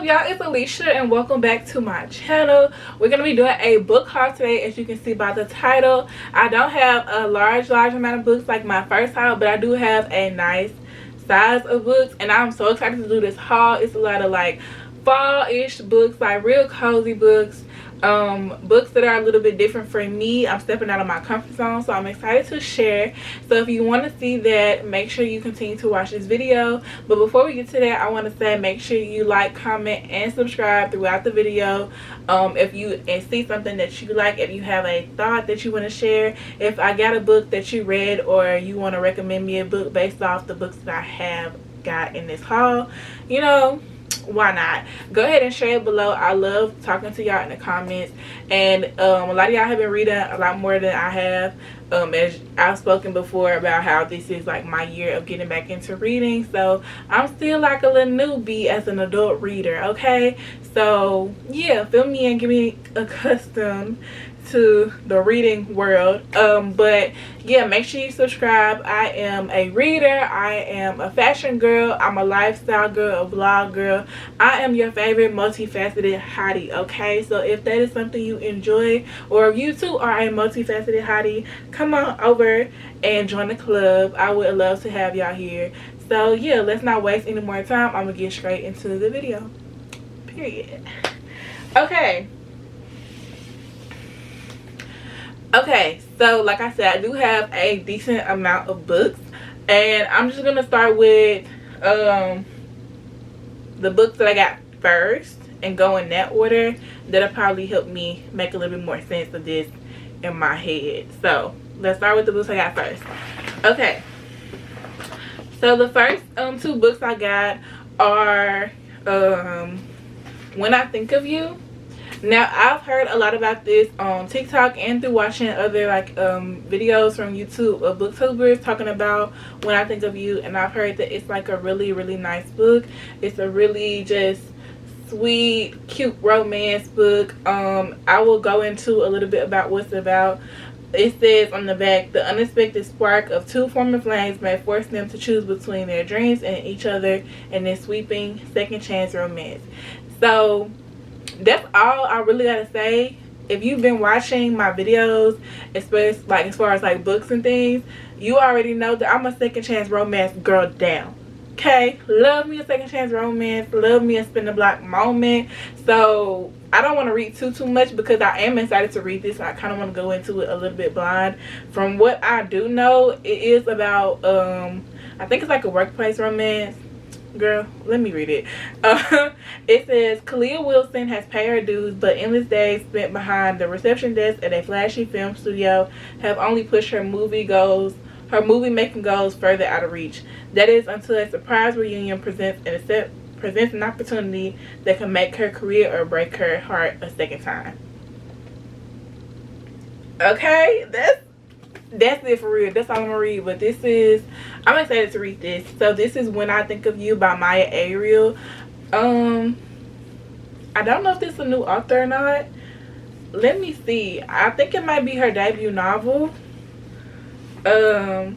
y'all? It's Alicia and welcome back to my channel. We're going to be doing a book haul today. As you can see by the title, I don't have a large amount of books like my first haul, but I do have a nice size of books, and I'm so excited to do this haul. It's a lot of like fall-ish books, like real cozy books, books that are a little bit different for me. I'm stepping out of my comfort zone, so I'm excited to share. So if you want to see that, make sure you continue to watch this video. But before we get to that, I want to say make sure you like, comment, and subscribe throughout the video. If you see something that you like, if you have a thought that you want to share, if I got a book that you read, or you want to recommend me a book based off the books that I have got in this haul, you know, why not? Go ahead and share it below. I love talking to y'all in the comments, and a lot of y'all have been reading a lot more than I have. As I've spoken before about how this is like my year of getting back into reading, so I'm still like a little newbie as an adult reader. Okay, so yeah, fill me and get me accustomed to the reading world. But yeah, make sure you subscribe. I am a reader, I am a fashion girl, I'm a lifestyle girl, a vlog girl. I am your favorite multifaceted hottie. Okay, so if that is something you enjoy, or if you too are a multifaceted hottie, come on over and join the club. I would love to have y'all here. So yeah, let's not waste any more time. I'm gonna get straight into the video, period. Okay, so like I said, I do have a decent amount of books, and I'm just gonna start with the books that I got first and go in that order. That'll probably help me make a little bit more sense of this in my head. So let's start with the books I got first. Okay, so the first two books I got are When I Think of You. Now, I've heard a lot about this on TikTok and through watching other like videos from YouTube of booktubers talking about When I Think of You, and I've heard that it's like a really nice book. It's a really just sweet, cute romance book. I will go into a little bit about what's about. It says on the back, the unexpected spark of two former flames may force them to choose between their dreams and each other in this sweeping second chance romance. So that's all I really gotta say. If you've been watching my videos, especially like as far as like books and things, you already know that I'm a second chance romance girl down. Okay, love me a second chance romance, love me a spin the block moment. So I don't want to read too much because I am excited to read this. I kind of want to go into it a little bit blind. From what I do know, it is about I think it's like a workplace romance. Girl, let me read it. It says, Kalia Wilson has paid her dues, but endless days spent behind the reception desk at a flashy film studio have only pushed her movie making goals further out of reach. That is until a surprise reunion presents an opportunity that can make her career or break her heart a second time. Okay, that's it for real. That's all I'm gonna read. But I'm excited to read this. So this is When I Think of You by Maya Ariel. I don't know if this is a new author or not. Let me see. I think it might be her debut novel. Let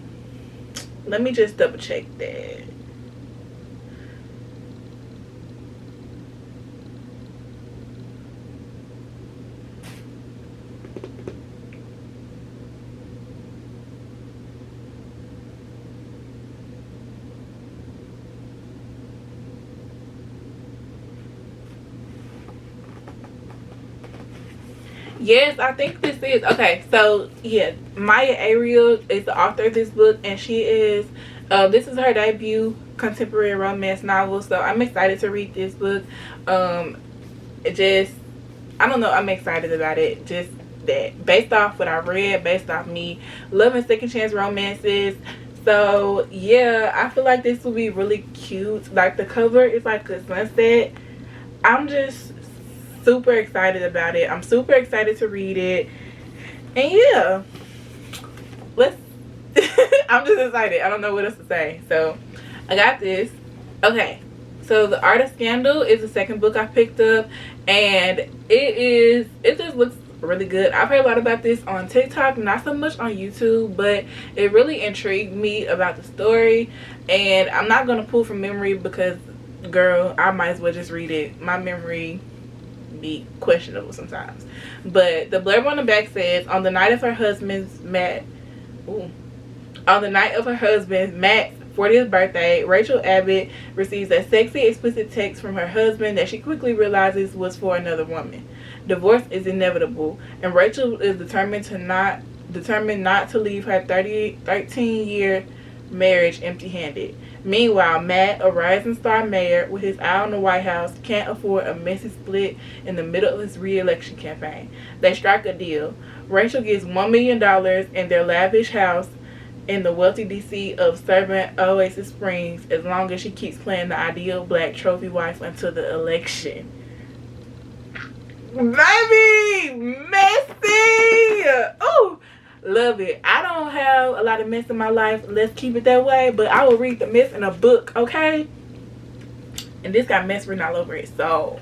me just double check that. Yes, I think this is. Okay, so yeah, Maya Ariel is the author of this book, and she is this is her debut contemporary romance novel. So I'm excited to read this book. I don't know, I'm excited about it. Just that based off what I've read, based off me loving second chance romances. So yeah, I feel like this will be really cute. Like the cover is like a sunset. I'm just super excited about it. I'm super excited to read it. And yeah, I'm just excited. I don't know what else to say. So I got this. Okay, so The Art of Scandal is the second book I picked up, and it just looks really good. I've heard a lot about this on TikTok, not so much on YouTube, but it really intrigued me about the story. And I'm not going to pull from memory because girl, I might as well just read it. My memory be questionable sometimes. But the blurb on the back says, on the night of her husband's Matt's 40th birthday, Rachel Abbott receives a sexy, explicit text from her husband that she quickly realizes was for another woman. Divorce is inevitable, and Rachel is determined not to leave her 13-year marriage empty-handed. Meanwhile, Matt, a rising star mayor with his eye on the White House, can't afford a messy split in the middle of his re-election campaign. They strike a deal. Rachel gets $1 million in their lavish house in the wealthy DC of suburban Oasis Springs as long as she keeps playing the ideal black trophy wife until the election. Baby! Messy! Ooh! Love it. I don't have a lot of mess in my life. Let's keep it that way. But I will read the mess in a book, okay? And this got mess written all over it. So,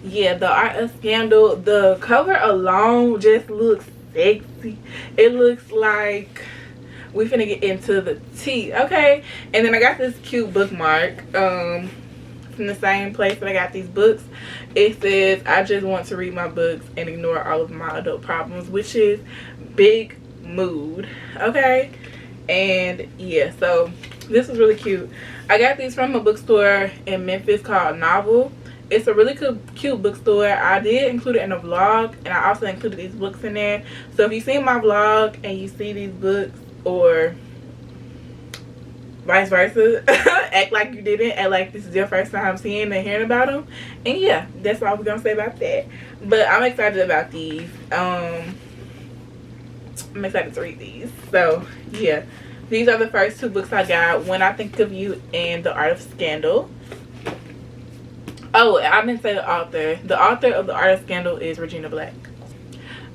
yeah, The Art of Scandal. The cover alone just looks sexy. It looks like we finna get into the tea, okay? And then I got this cute bookmark from the same place that I got these books. It says, I just want to read my books and ignore all of my adult problems, which is big mood, okay? And yeah, so this is really cute. I got these from a bookstore in Memphis called Novel. It's a really cute bookstore. I did include it in a vlog, and I also included these books in there. So if you see my vlog and you see these books, or vice versa, act like you didn't, act like this is your first time seeing and hearing about them. And yeah, that's all we're gonna say about that. But I'm excited about these. I'm excited to read these. So yeah, these are the first two books I got: When I Think of You and The Art of Scandal. Oh, I didn't say the author. The author of The Art of Scandal is Regina Black.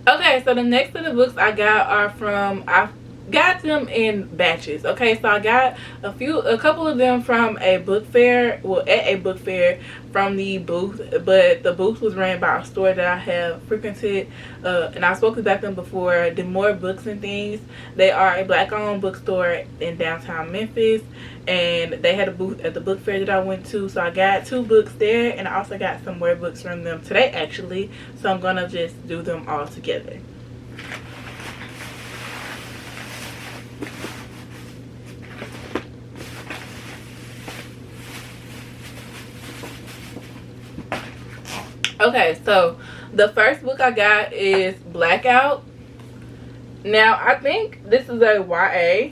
Okay, so the next of the books I got are from, I got them in batches. Okay, so I got a couple of them from a book fair, well, at a book fair from the booth, but the booth was ran by a store that I have frequented, and I've spoken about them before, The More Books and Things. They are a black owned bookstore in downtown Memphis, and they had a booth at the book fair that I went to. So I got 2 books there, and I also got some more books from them today actually, so I'm gonna just do them all together. Okay, so the first book I got is Blackout. Now, I think this is a YA.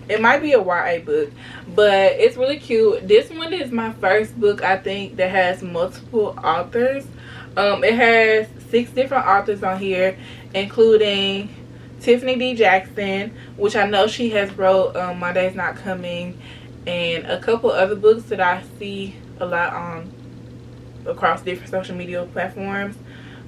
It might be a YA book, but it's really cute. This one is my first book, I think, that has multiple authors. It has 6 different authors on here, including Tiffany D. Jackson, which I know she has wrote My Day's Not Coming, and a couple other books that I see a lot on across different social media platforms.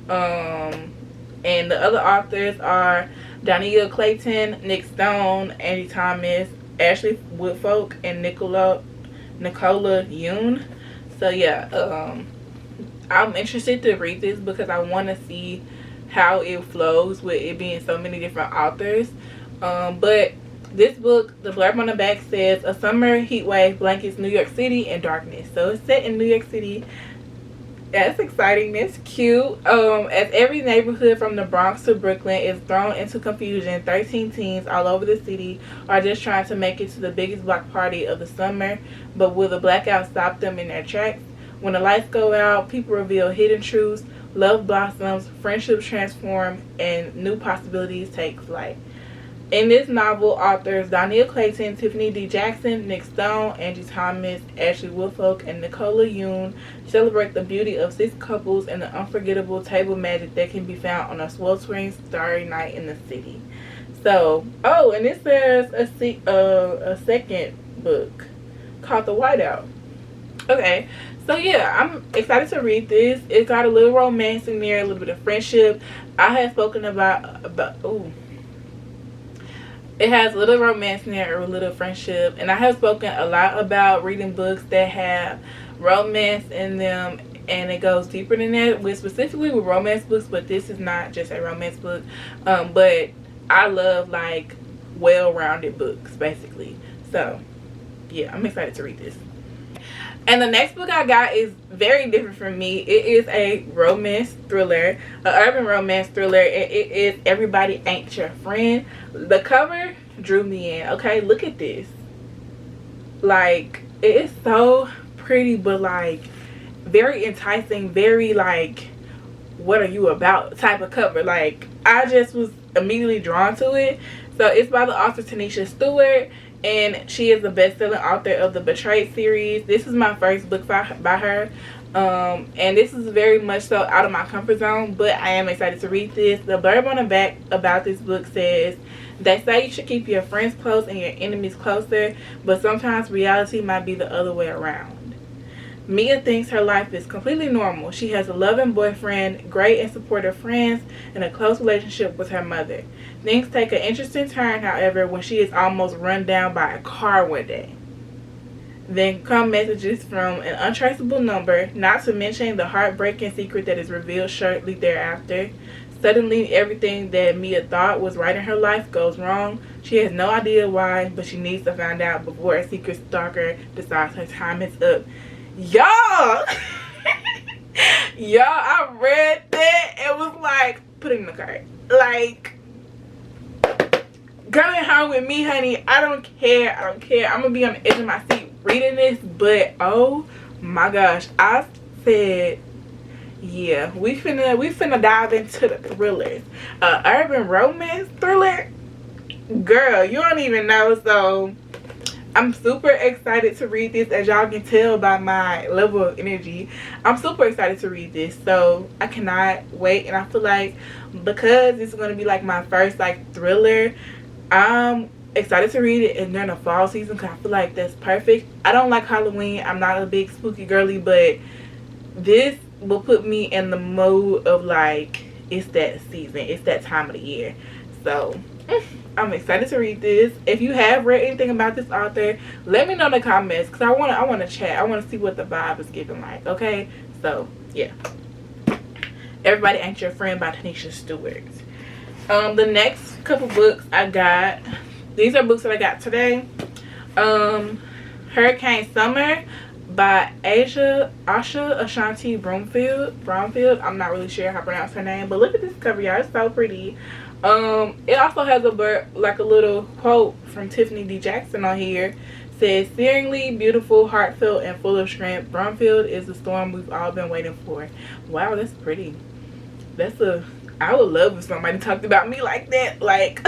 And the other authors are Danielle Clayton, Nick Stone, Andy Thomas, Ashley Woodfolk, and Nicola Yoon. So yeah, I'm interested to read this because I want to see how it flows with it being so many different authors. But this book, the blurb on the back says, a summer heat wave blankets New York City in darkness. So it's set in New York City. That's exciting. That's cute. As every neighborhood from the Bronx to Brooklyn is thrown into confusion, 13 teens all over the city are just trying to make it to the biggest block party of the summer. But will the blackout stop them in their tracks? When the lights go out, people reveal hidden truths, love blossoms, friendships transform, and new possibilities take flight. In this novel, authors Danielle Clayton, Tiffany D. Jackson, Nick Stone, Angie Thomas, Ashley Woodfolk, and Nicola Yoon celebrate the beauty of 6 couples and the unforgettable table magic that can be found on a sweltering starry night in the city. So, oh, and it says a second book called The Whiteout. Okay, so yeah, I'm excited to read this. It got a little romance in there, a little bit of friendship. I had spoken about it has a little romance in there, a little friendship, and I have spoken a lot about reading books that have romance in them, and it goes deeper than that, with specifically with romance books. But this is not just a romance book, but I love like well-rounded books basically. So yeah, I'm excited to read this. And the next book I got is very different from me. It is a romance thriller, an urban romance thriller. It is Everybody Ain't Your Friend. The cover drew me in. Okay, look at this. Like, it is so pretty, but like very enticing, very like, what are you about type of cover. Like, I just was immediately drawn to it. So it's by the author Tanisha Stewart, and she is the best-selling author of the Betrayed series. This is my first book by her, and this is very much so out of my comfort zone, but I am excited to read this. The blurb on the back about this book says, "They say you should keep your friends close and your enemies closer, but sometimes reality might be the other way around." Mia thinks her life is completely normal. She has a loving boyfriend, great and supportive friends, and a close relationship with her mother. Things take an interesting turn, however, when she is almost run down by a car one day. Then come messages from an untraceable number, not to mention the heartbreaking secret that is revealed shortly thereafter. Suddenly, everything that Mia thought was right in her life goes wrong. She has no idea why, but she needs to find out before a secret stalker decides her time is up. Y'all, y'all, I read that and was like, put it in the cart. Like, girl in her with me, honey. I don't care. I'm gonna be on the edge of my seat reading this, but oh my gosh, I said, yeah, we finna dive into the thrillers. Urban romance thriller, girl, you don't even know. So I'm super excited to read this. As y'all can tell by my level of energy, I'm super excited to read this. So I cannot wait. And I feel like because it's going to be like my first like thriller, I'm excited to read it. And during the fall season, because I feel like that's perfect. I don't like Halloween. I'm not a big spooky girly, but this will put me in the mode of like, it's that season. It's that time of the year. So I'm excited to read this. If you have read anything about this author, let me know in the comments, because I want to chat. I want to see what the vibe is giving like. Okay, so yeah, Everybody Ain't Your Friend by Tanisha Stewart. The next couple books I got, these are books that I got today. Hurricane Summer by Asha Ashanti Bromfield. I'm not really sure how to pronounce her name, but look at this cover, y'all. It's so pretty. It also has a little quote from Tiffany D. Jackson on here. Says, "Searingly beautiful, heartfelt, and full of strength. Bromfield is the storm we've all been waiting for." Wow, that's pretty. I would love if somebody talked about me like that. Like,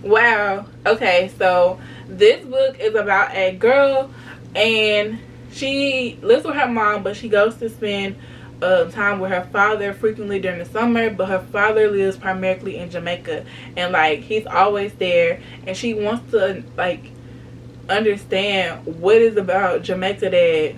wow. Okay, so this book is about a girl, and she lives with her mom, but she goes to spend time with her father frequently during the summer. But her father lives primarily in Jamaica, and like he's always there, and she wants to like understand what is about Jamaica that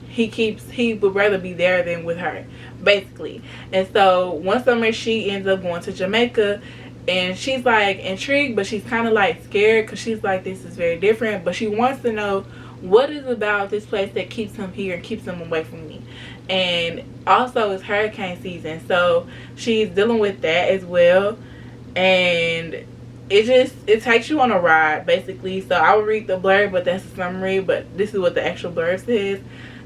he would rather be there than with her, basically. And so one summer she ends up going to Jamaica, and she's like intrigued, but she's kind of like scared, because she's like, this is very different, but she wants to know what is about this place that keeps him here and keeps him away from me. And also it's hurricane season, so she's dealing with that as well. And it takes you on a ride, basically. So I will read the blurb, but that's a summary, but this is what the actual blurb says.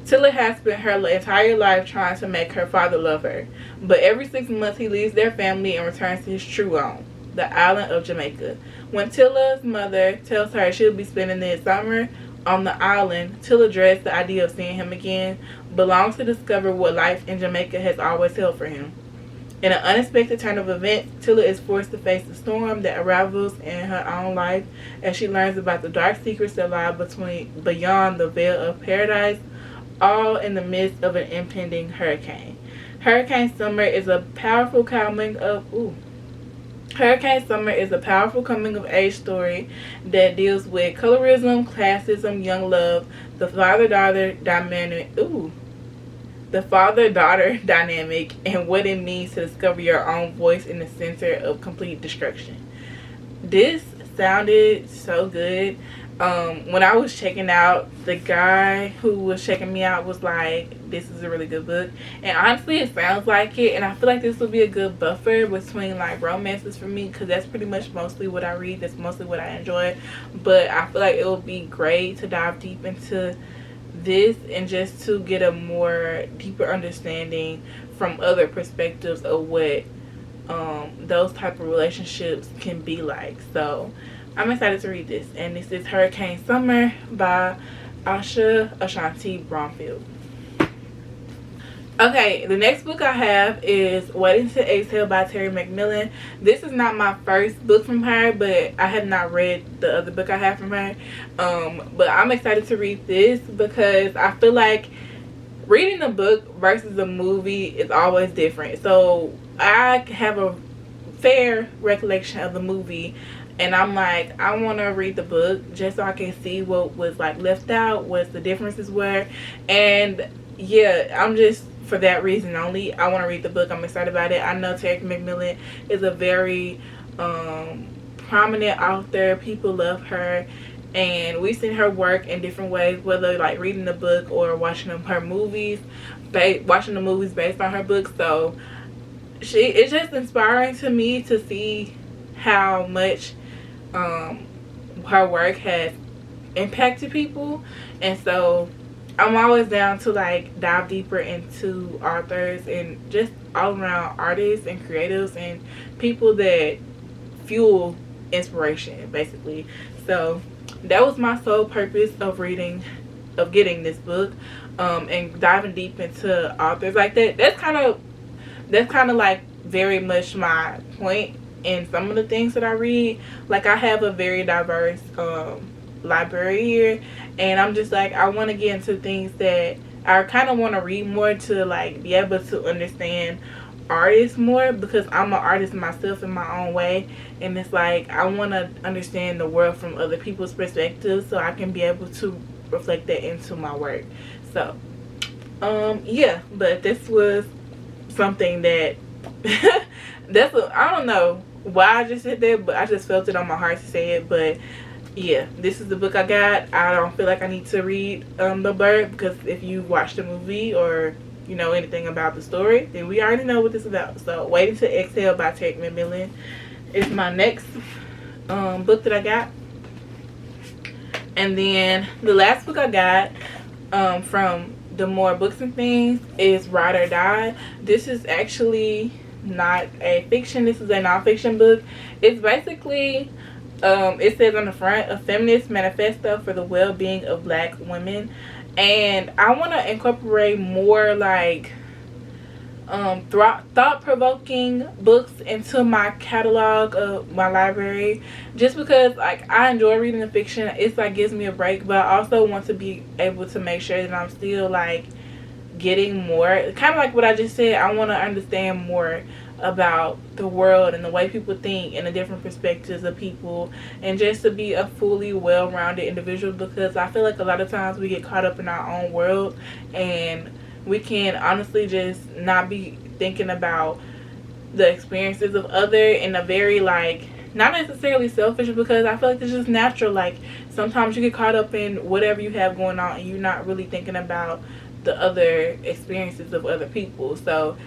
Tilla has spent her entire life trying to make her father love her, but every 6 months he leaves their family and returns to his true home, the island of Jamaica. When Tilla's mother tells her she'll be spending the summer on the island, Tilla dreads the idea of seeing him again, but longs to discover what life in Jamaica has always held for him. In an unexpected turn of events, Tilla is forced to face the storm that unravels in her own life as she learns about the dark secrets that lie beyond the veil of paradise, all in the midst of an impending hurricane. Hurricane Summer is a powerful coming of age story that deals with colorism, classism, young love, the father-daughter dynamic, and what it means to discover your own voice in the center of complete destruction. This sounded so good. When I was checking out, the guy who was checking me out was like, this is a really good book. And honestly, it sounds like it. And I feel like this will be a good buffer between like romances for me, because that's pretty much mostly what I read. That's mostly what I enjoy. But I feel like it will be great to dive deep into this and just to get a more deeper understanding from other perspectives of what those type of relationships can be like. So I'm excited to read this, and this is Hurricane Summer by Asha Ashanti Bromfield. Okay, the next book I have is Waiting to Exhale by Terry McMillan. This is not my first book from her, but I have not read the other book I have from her. But I'm excited to read this because I feel like reading a book versus a movie is always different. So I have a fair recollection of the movie, and I'm like, I want to read the book just so I can see what was like left out, what the differences were. And yeah, I'm just, for that reason only, I want to read the book. I'm excited about it. I know Terry McMillan is a very prominent author. People love her, and we've seen her work in different ways, whether like reading the book or watching her movies, watching the movies based on her book. So it's just inspiring to me to see how much her work has impacted people. And so I'm always down to like dive deeper into authors and just all around artists and creatives and people that fuel inspiration, basically. So that was my sole purpose of getting this book, and diving deep into authors like that. That's kind of like very much my point in some of the things that I read. Like, I have a very diverse library here, and I'm just like, I want to get into things that I kind of want to read more to like be able to understand artists more, because I'm an artist myself in my own way, and it's like I want to understand the world from other people's perspectives so I can be able to reflect that into my work. So yeah, but this was something that I don't know why I just said that, but I just felt it on my heart to say it. But yeah, this is the book I got. I don't feel like I need to read The Bird, because if you watch the movie or you know anything about the story, then we already know what this is about. So Waiting to Exhale by Terry McMillan is my next book that I got. And then the last book I got from the More Books and Things is Ride or Die. This is actually not a fiction. This is a nonfiction book. It's basically it says on the front, a feminist manifesto for the well-being of Black women. And I want to incorporate more like thought-provoking books into my catalog of my library, just because like I enjoy reading the fiction. It's like gives me a break, but I also want to be able to make sure that I'm still like getting more, kind of like what I just said. I want to understand more about the world and the way people think and the different perspectives of people, and just to be a fully well-rounded individual, because I feel like a lot of times we get caught up in our own world, and we can honestly just not be thinking about the experiences of other in a very like, not necessarily selfish, because I feel like it's just natural. Like sometimes you get caught up in whatever you have going on and you're not really thinking about the other experiences of other people. So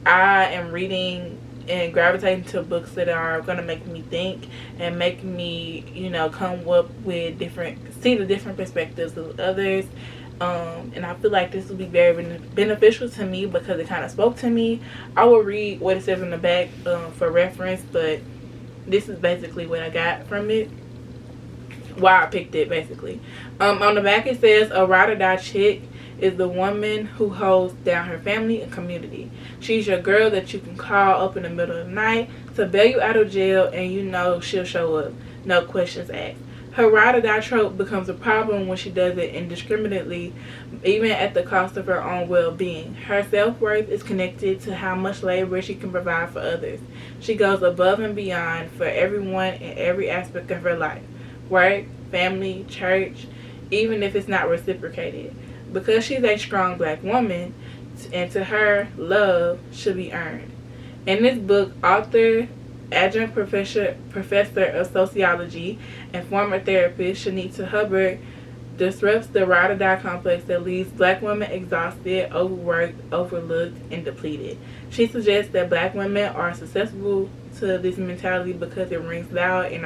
I am reading and gravitating to books that are going to make me think and make me, you know, come up with see the different perspectives of others. And I feel like this will be very beneficial to me because it kind of spoke to me. I will read what it says in the back for reference, but this is basically what I got from it, why I picked it basically. On the back it says, a ride or die chick is the woman who holds down her family and community. She's your girl that you can call up in the middle of the night to bail you out of jail, and you know she'll show up, no questions asked. Her ride or die trope becomes a problem when she does it indiscriminately, even at the cost of her own well-being. Her self-worth is connected to how much labor she can provide for others. She goes above and beyond for everyone in every aspect of her life. Work, family, church, even if it's not reciprocated. Because she's a strong Black woman, and to her, love should be earned. In this book, author adjunct professor of sociology and former therapist, Shanita Hubbard disrupts the ride or die complex that leaves black women exhausted, overworked, overlooked, and depleted. She suggests that black women are susceptible to this mentality because it rings loud in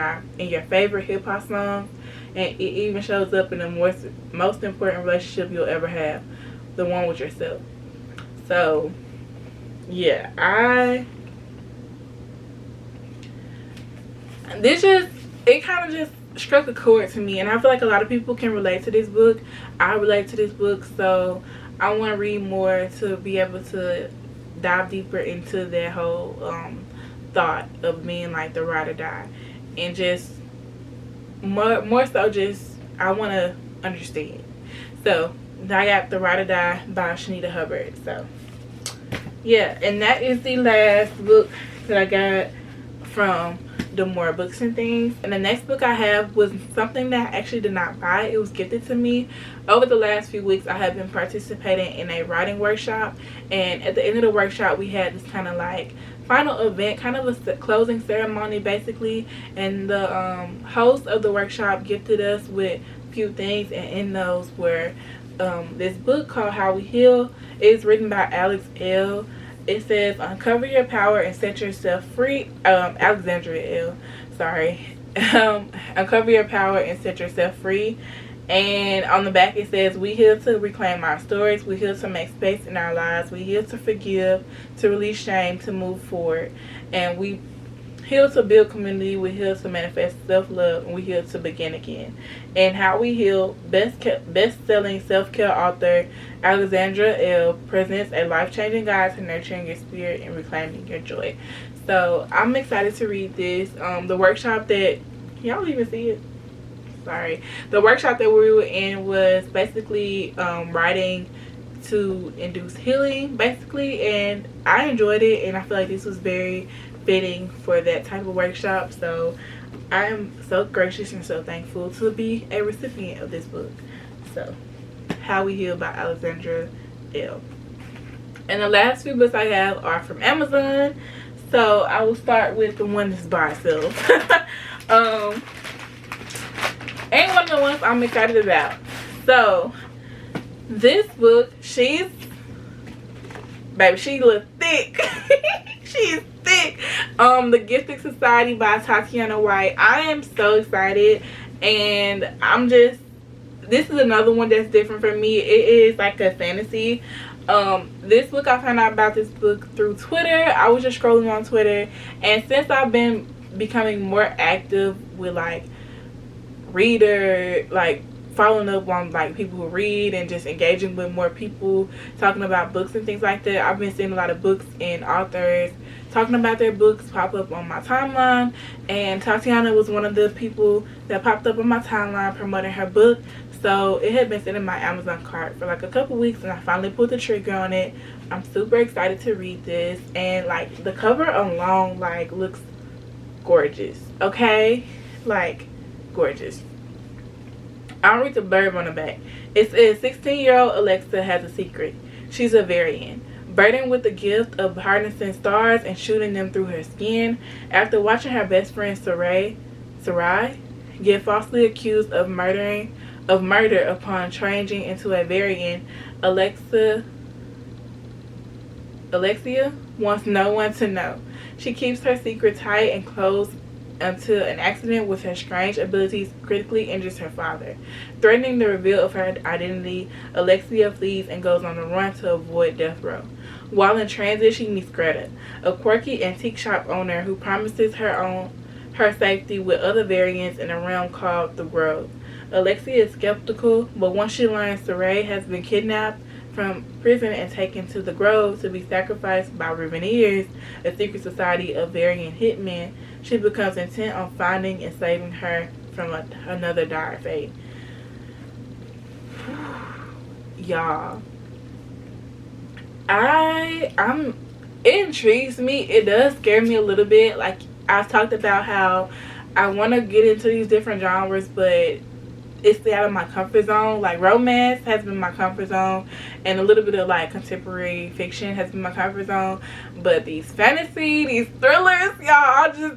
your favorite hip hop songs, and it even shows up in the most important relationship you'll ever have, the one with yourself. So, yeah, it kind of just struck a chord to me, and I feel like a lot of people can relate to this book. I relate to this book, so I want to read more to be able to dive deeper into that whole thought of being like the ride or die, and just more so just I want to understand. So I got The Ride or Die by Shanita Hubbard. So yeah, and that is the last book that I got from the More Books and Things. And the next book I have was something that I actually did not buy. It was gifted to me. Over the last few weeks, I have been participating in a writing workshop, and at the end of the workshop we had this kind of like final event, kind of a closing ceremony basically, and the host of the workshop gifted us with a few things, and in those were this book called How We Heal. It's written by Alex Elle. It says, uncover your power and set yourself free. Alexandria Elle, sorry. Uncover your power and set yourself free. And on the back it says, we heal to reclaim our stories. We heal to make space in our lives. We heal to forgive, to release shame, to move forward. And we heal to build community. We heal to manifest self-love. And we heal to begin again. And How We Heal, best-selling self-care author Alexandra Elle presents a life-changing guide to nurturing your spirit and reclaiming your joy. So I'm excited to read this. The workshop that, can y'all even see it? Sorry. The workshop that we were in was basically writing to induce healing, basically, and I enjoyed it, and I feel like this was very fitting for that type of workshop. So I am so gracious and so thankful to be a recipient of this book. So How We Heal by Alexandra Elle. And the last few books I have are from Amazon, so I will start with the one that's by itself. And one of the ones I'm excited about. So this book, she looks thick. She's thick. The Gifted Society by Tatiana White. I am so excited, and this is another one that's different for me. It is like a fantasy. This book, I found out about this book through Twitter. I was just scrolling on Twitter, and since I've been becoming more active with like reader, like following up on like people who read and just engaging with more people talking about books and things like that, I've been seeing a lot of books and authors talking about their books pop up on my timeline, and Tatiana was one of the people that popped up on my timeline promoting her book. So it had been sitting in my Amazon cart for like a couple weeks, and I finally pulled the trigger on it. I'm super excited to read this, and like the cover alone like looks gorgeous. Okay, like gorgeous. I'll read the blurb on the back. It says, 16-year-old Alexa has a secret. She's a Varian, burdened with the gift of harnessing stars and shooting them through her skin. After watching her best friend Sarai get falsely accused of murder upon changing into a Varian, Alexia wants no one to know. She keeps her secret tight and close until an accident with her strange abilities critically injures her father. Threatening the reveal of her identity, Alexia flees and goes on the run to avoid death row. While in transit, she meets Greta, a quirky antique shop owner who promises her safety with other variants in a realm called the Grove. Alexia is skeptical, but once she learns Sarai has been kidnapped from prison and taken to the Grove to be sacrificed by Reveneers, a secret society of Varian hitmen, she becomes intent on finding and saving her from another dire fate. Y'all, it intrigues me. It does scare me a little bit. Like, I've talked about how I want to get into these different genres, but it's stay out of my comfort zone. Like romance has been my comfort zone, and a little bit of like contemporary fiction has been my comfort zone. But these fantasy, these thrillers, y'all,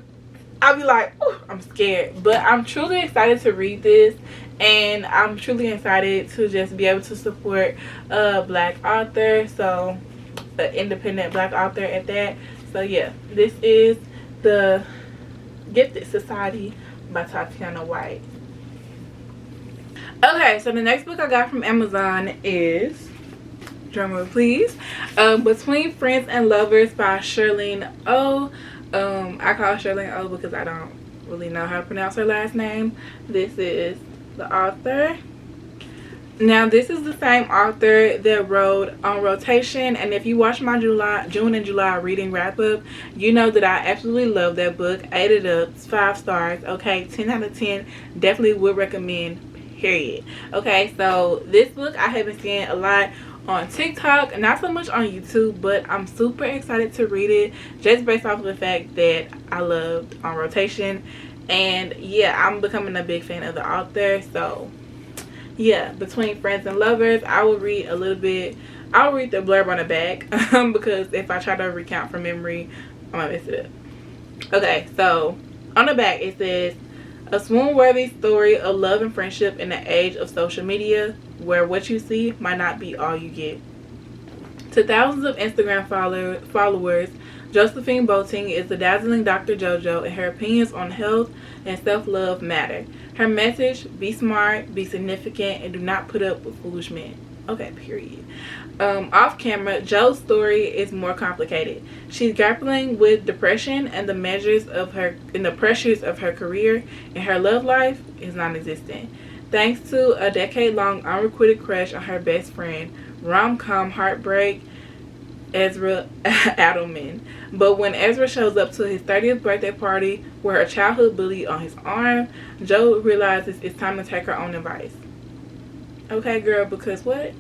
I'll be like, ooh, I'm scared. But I'm truly excited to read this, and I'm truly excited to just be able to support a black author, so an independent black author at that. So yeah, this is The Gifted Society by Tatiana White. Okay, so the next book I got from Amazon is, drumroll please, Between Friends and Lovers by Shirlene O. I call her Shirlene O because I don't really know how to pronounce her last name. This is the author. Now this is the same author that wrote On Rotation, and if you watch my June and July reading wrap up, you know that I absolutely love that book. Ate it up. It's 5 stars. Okay, 10 out of 10. Definitely would recommend, period. Okay, so this book I have been seeing a lot on TikTok, not so much on YouTube, but I'm super excited to read it just based off of the fact that I loved On Rotation. And yeah, I'm becoming a big fan of the author. So yeah, Between Friends and Lovers, I will read a little bit. I'll read the blurb on the back because if I try to recount from memory, I might mess it up. Okay, so on the back it says, a swoon-worthy story of love and friendship in the age of social media, where what you see might not be all you get. To thousands of Instagram followers, Josephine Boating is the dazzling Dr. JoJo, and her opinions on health and self-love matter. Her message, be smart, be significant, and do not put up with foolish men. Okay, period. Off camera, Jo's story is more complicated. She's grappling with depression and the pressures of her career, and her love life is non-existent. Thanks to a decade-long unrequited crush on her best friend, rom-com heartbreak, Ezra Adelman. But when Ezra shows up to his 30th birthday party with her childhood bully on his arm, Jo realizes it's time to take her own advice. Okay, girl, because what?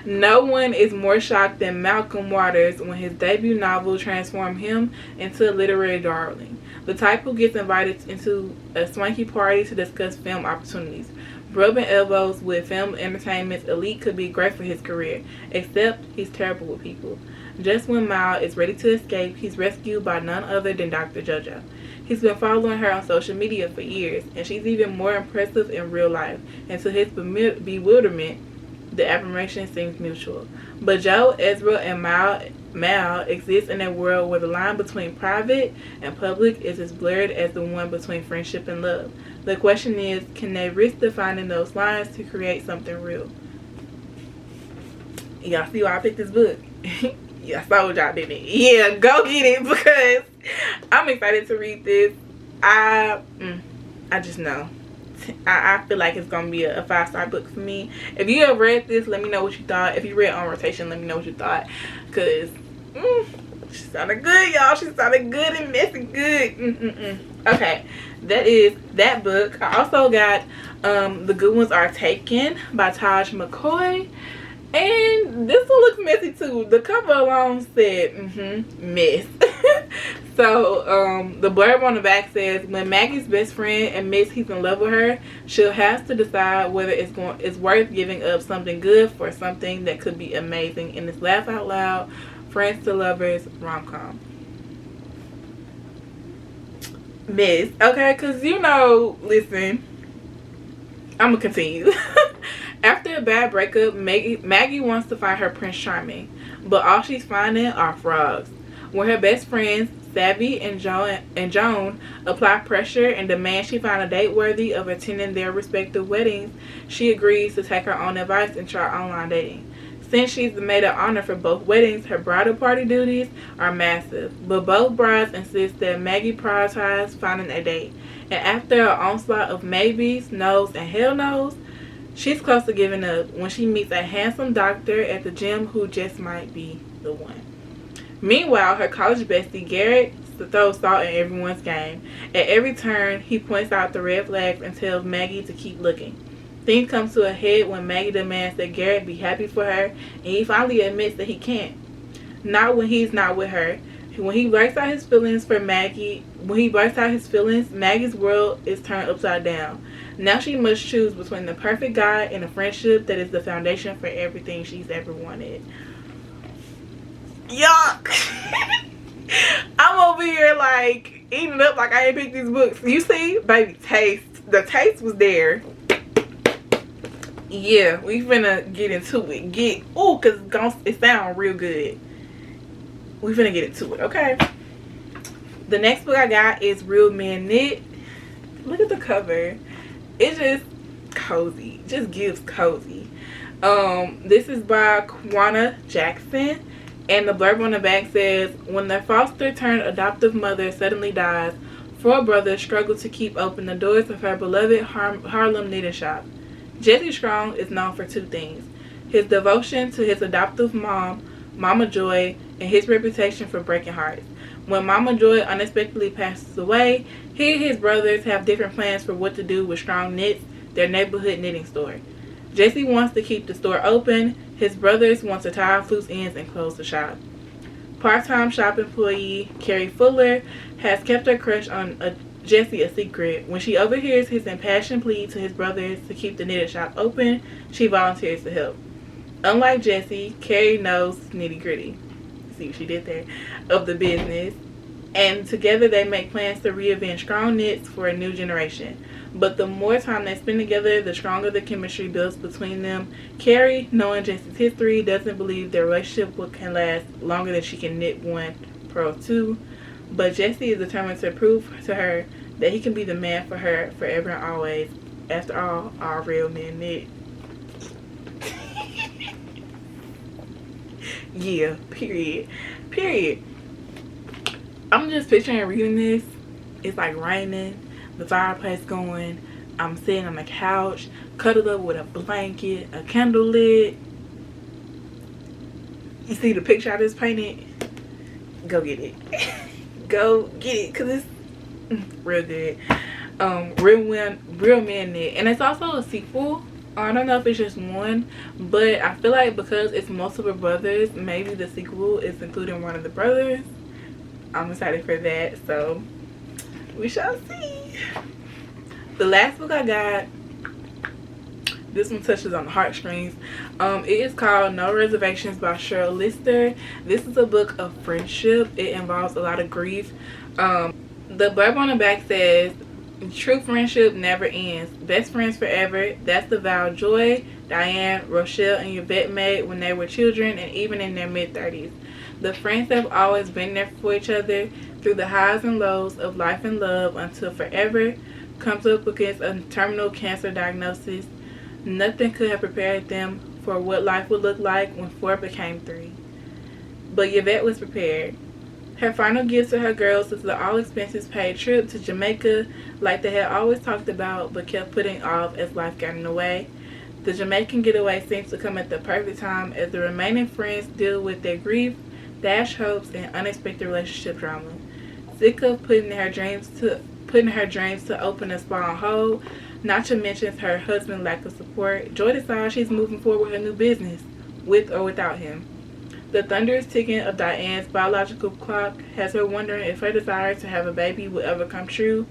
No one is more shocked than Malcolm Waters when his debut novel transformed him into a literary darling. The type who gets invited into a swanky party to discuss film opportunities. Rubbing elbows with film entertainment's elite could be great for his career, except he's terrible with people. Just when Mal is ready to escape, he's rescued by none other than Dr. JoJo. He's been following her on social media for years, and she's even more impressive in real life, and to his bewilderment, the admiration seems mutual. But Jo, Ezra, and Mal exist in a world where the line between private and public is as blurred as the one between friendship and love. The question is, can they risk defining those lines to create something real? Y'all see why I picked this book? Yeah, I told y'all, didn't it? Yeah, go get it because I'm excited to read this. I just know. I feel like it's going to be a 5-star book for me. If you have read this, let me know what you thought. If you read On Rotation, let me know what you thought. Because she sounded good, y'all. She sounded good and messy good. Okay, that is that book. I also got The Good Ones Are Taken by Taj McCoy. And this one looks messy too. The cover alone said, mess. So, the blurb on the back says, when Maggie's best friend admits he's in love with her, she'll have to decide whether it's worth giving up something good for something that could be amazing in this laugh out loud, friends to lovers rom-com. Mess. Okay, because listen, I'm gonna continue. After a bad breakup, Maggie wants to find her Prince Charming, but all she's finding are frogs. When her best friends, Savvy and Joan, apply pressure and demand she find a date worthy of attending their respective weddings, she agrees to take her own advice and try online dating. Since she's the maid of honor for both weddings, her bridal party duties are massive, but both brides insist that Maggie prioritize finding a date. And after an onslaught of maybes, no's, and hell no's, she's close to giving up when she meets a handsome doctor at the gym who just might be the one. Meanwhile, her college bestie, Garrett, throws salt in everyone's game. At every turn, he points out the red flags and tells Maggie to keep looking. Things come to a head when Maggie demands that Garrett be happy for her, and he finally admits that he can't. Not when he's not with her. When he breaks out his feelings, Maggie's world is turned upside down. Now she must choose between the perfect guy and a friendship that is the foundation for everything she's ever wanted. Yuck. I'm over here like eating up like I ain't picked these books. You see, baby, taste. The taste was there. Yeah, we finna get into it. Cause it sounds real good. We finna get into it, okay? The next book I got is Real Men Knit. Look at the cover. It's just cozy. Just gives cozy. This is by Kwana Jackson. And the blurb on the back says, when their foster turned adoptive mother suddenly dies, 4 brothers struggle to keep open the doors of her beloved Harlem knitting shop. Jesse Strong is known for 2 things: his devotion to his adoptive mom, Mama Joy, and his reputation for breaking hearts. When Mama Joy unexpectedly passes away, he and his brothers have different plans for what to do with Strong Knits, their neighborhood knitting store. Jesse wants to keep the store open. His brothers want to tie off loose ends and close the shop. Part-time shop employee Carrie Fuller has kept her crush on Jesse a secret. When she overhears his impassioned plea to his brothers to keep the knitting shop open, she volunteers to help. Unlike Jesse, Carrie knows nitty-gritty. See what she did there? Of the business. And together they make plans to reinvent Strong Knits for a new generation. But the more time they spend together, the stronger the chemistry builds between them. Carrie, knowing Jesse's history, doesn't believe their relationship can last longer than she can knit 1, purl 2. But Jesse is determined to prove to her that he can be the man for her forever and always. After all real men knit. Yeah, period. I'm just picturing reading this. It's like raining, the fireplace going, I'm sitting on the couch, cuddled up with a blanket, a candle lit. You see the picture I just painted? Go get it. Go get it, because it's real good. Real Men Knit. And it's also a sequel. I don't know if it's just one, but I feel like because it's multiple brothers, maybe the sequel is including one of the brothers. I'm excited for that, so we shall see. The last book I got, this one touches on the heartstrings. It is called No Reservations by Cheryl Lister. This is a book of friendship. It involves a lot of grief. The blurb on the back says, true friendship never ends. Best friends forever. That's the vow Joy, Diane, Rochelle, and Yvette made when they were children and even in their mid-30s. The friends have always been there for each other through the highs and lows of life and love until forever comes up against a terminal cancer diagnosis. Nothing could have prepared them for what life would look like when 4 became 3. But Yvette was prepared. Her final gift to her girls was the all-expenses-paid trip to Jamaica, like they had always talked about but kept putting off as life got in the way. The Jamaican getaway seems to come at the perfect time as the remaining friends deal with their grief, dash hopes, and unexpected relationship drama. Sick of putting her dreams to open a spa on hold, not to mention her husband's lack of support, Joy decides she's moving forward with her new business, with or without him. The thunderous ticking of Diane's biological clock has her wondering if her desire to have a baby will ever come true,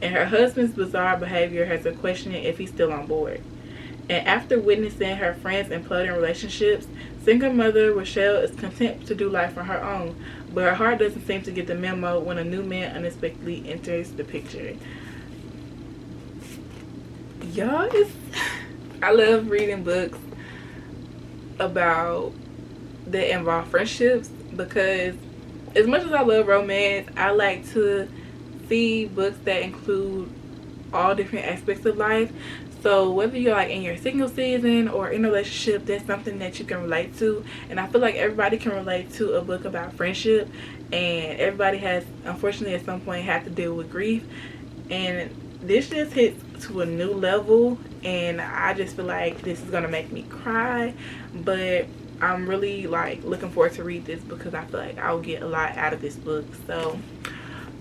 and her husband's bizarre behavior has her questioning if he's still on board. And after witnessing her friends imploding relationships, single mother Rochelle is content to do life on her own, but her heart doesn't seem to get the memo when a new man unexpectedly enters the picture. Y'all, I love reading books about that involve friendships, because as much as I love romance, I like to see books that include all different aspects of life. So whether you're like in your single season or in a relationship, that's something that you can relate to. And I feel like everybody can relate to a book about friendship, and everybody has, unfortunately, at some point had to deal with grief. And this just hits to a new level, and I just feel like this is gonna make me cry, but I'm really like looking forward to read this because I feel like I'll get a lot out of this book. So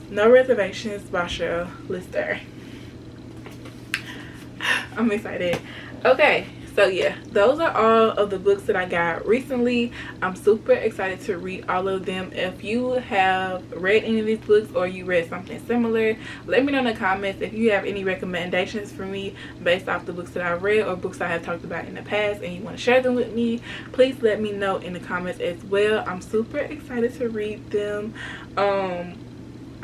No Reservations by Cheryl Lister. I'm excited. Okay, So yeah, those are all of the books that I got recently. I'm super excited to read all of them. If you have read any of these books or you read something similar, let me know in the comments. If you have any recommendations for me based off the books that I've read or books I have talked about in the past and you want to share them with me, please let me know in the comments as well. I'm super excited to read them.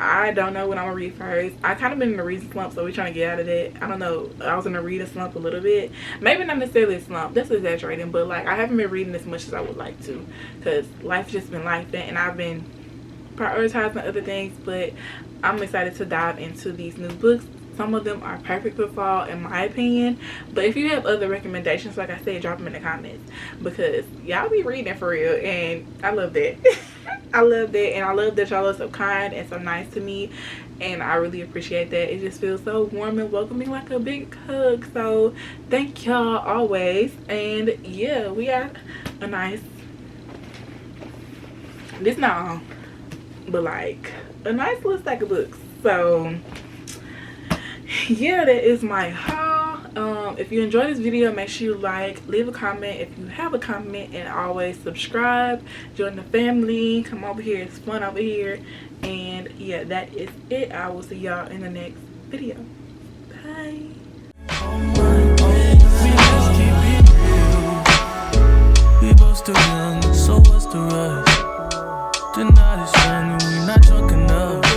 I don't know what I'm gonna read first. I kind of been in a reading slump, so we're trying to get out of that. I don't know. I was in a reading slump a little bit. Maybe not necessarily a slump. That's exaggerating, but like I haven't been reading as much as I would like to, because life's just been life, and I've been prioritizing other things. But I'm excited to dive into these new books. Some of them are perfect for fall in my opinion, but if you have other recommendations, like I said, drop them in the comments, because y'all be reading for real and I love that. I love that, and I love that y'all are so kind and so nice to me, and I really appreciate that. It just feels so warm and welcoming, like a big hug. So thank y'all always. And yeah, we got a nice, this not all, but like a nice little stack of books. So yeah, that is my haul. If you enjoyed this video, make sure you like, leave a comment if you have a comment, and always subscribe, join the family, come over here, it's fun over here. And yeah, that is it. I will see y'all in the next video. Bye. We both still young, so what's the rush? Tonight is young and we not drunk enough.